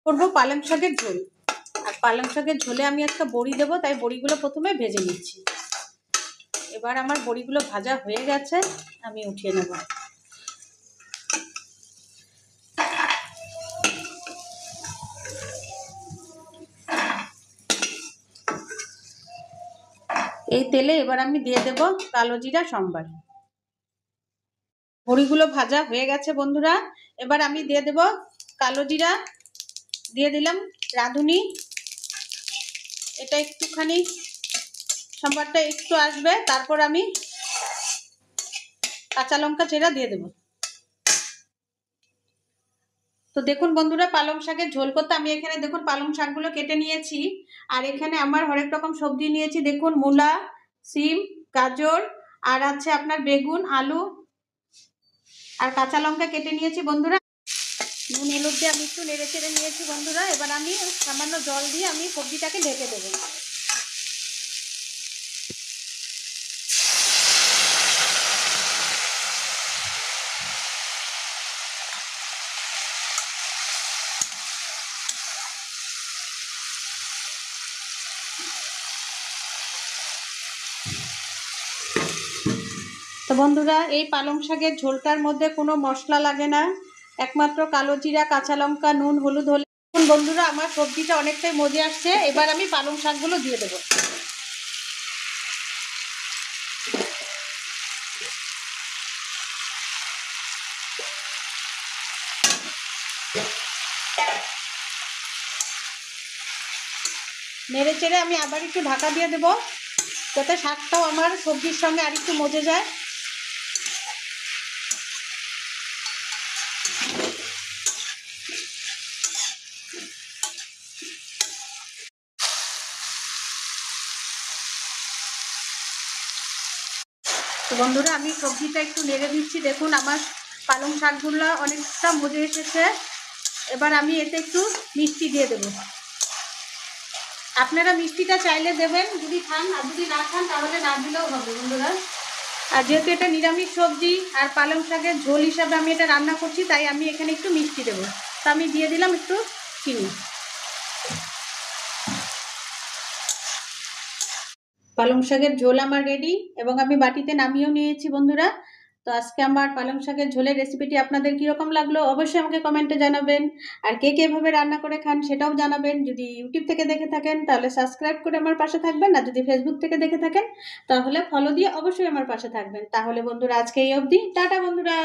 করবো পালং শাকের ঝোল। আর পালং শাকের ঝোলে আমি একটা বড়ি দেবো, তাই বড়িগুলো প্রথমে ভেজে নিচ্ছি। এবার আমার বড়িগুলো ভাজা হয়ে গেছে, আমি উঠিয়ে নেব। এই তেলে এবার আমি দিয়ে দেব কালো জিরা সম্বার। বড়িগুলো ভাজা হয়ে গেছে বন্ধুরা, এবার আমি দিয়ে দেব কালো জিরা, দিয়ে দিলাম রাঁধুনি। এটা একটুখানি সম্বারটা একটু আসবে, তারপর আমি কাঁচা লঙ্কা চেরা দিয়ে দেব। তো দেখুন বন্ধুরা, পালং শাকের ঝোল করতে আমি এখানে দেখুন পালং শাকগুলো কেটে নিয়েছি। আর এখানে আমার হরেক রকম সবজি নিয়েছি, দেখুন মূলা, সিম, গাজর, আর আছে আপনার বেগুন, আলু আর কাঁচা লঙ্কা কেটে নিয়েছি বন্ধুরা। নুন হলুদ দিয়ে আমি একটু নেড়ে চেড়ে নিয়েছি বন্ধুরা। এবার আমি সামান্য জল দিয়ে আমি সবজিটাকে ঢেকে দেবো। তো বন্ধুরা, এই পালং শাকের ঝোলটার মধ্যে কোনো মশলা লাগে না, একমাত্র কালো জিরা, কাঁচা লঙ্কা, নুন হলুদ হলে। এখন বন্ধুরা আমার সবজিটা অনেকটাই মজে আসছে, এবার আমি পালং শাকগুলো দিয়ে দেবো। নেড়ে চেড়ে আমি আবার একটু ঢাকা দিয়ে দেবো, যাতে শাকটাও আমার সবজির সঙ্গে আর একটু মজে যায়। তো বন্ধুরা, আমি সবজিটা একটু নেড়ে দিচ্ছি, দেখুন আমার পালং শাকগুলো অনেকটা মজে এসেছে। এবার আমি এতে একটু মিষ্টি দিয়ে দেব। আপনারা মিষ্টিটা চাইলে দেবেন যদি খান, আর যদি না খান তাহলে না দিলেও হবে বন্ধুরা। আর যেহেতু এটা নিরামিষ সবজি আর পালং শাকের ঝোল হিসাবে আমি এটা রান্না করছি, তাই আমি এখানে একটু মিষ্টি দেবো। তো আমি দিয়ে দিলাম একটু চিনি। পালং শাকের ঝোল আমার রেডি, এবং আমি বাটিতে নামিয়েও নিয়েছি বন্ধুরা। তো আজকে আমার পালং শাকের ঝোলের রেসিপিটি আপনাদের কীরকম লাগলো অবশ্যই আমাকে কমেন্টে জানাবেন। আর কে কে এভাবে রান্না করে খান সেটাও জানাবেন। যদি ইউটিউব থেকে দেখে থাকেন তাহলে সাবস্ক্রাইব করে আমার পাশে থাকবেন, আর যদি ফেসবুক থেকে দেখে থাকেন তাহলে ফলো দিয়ে অবশ্যই আমার পাশে থাকবেন। তাহলে বন্ধুরা আজকে এই অবধি, টাটা বন্ধুরা।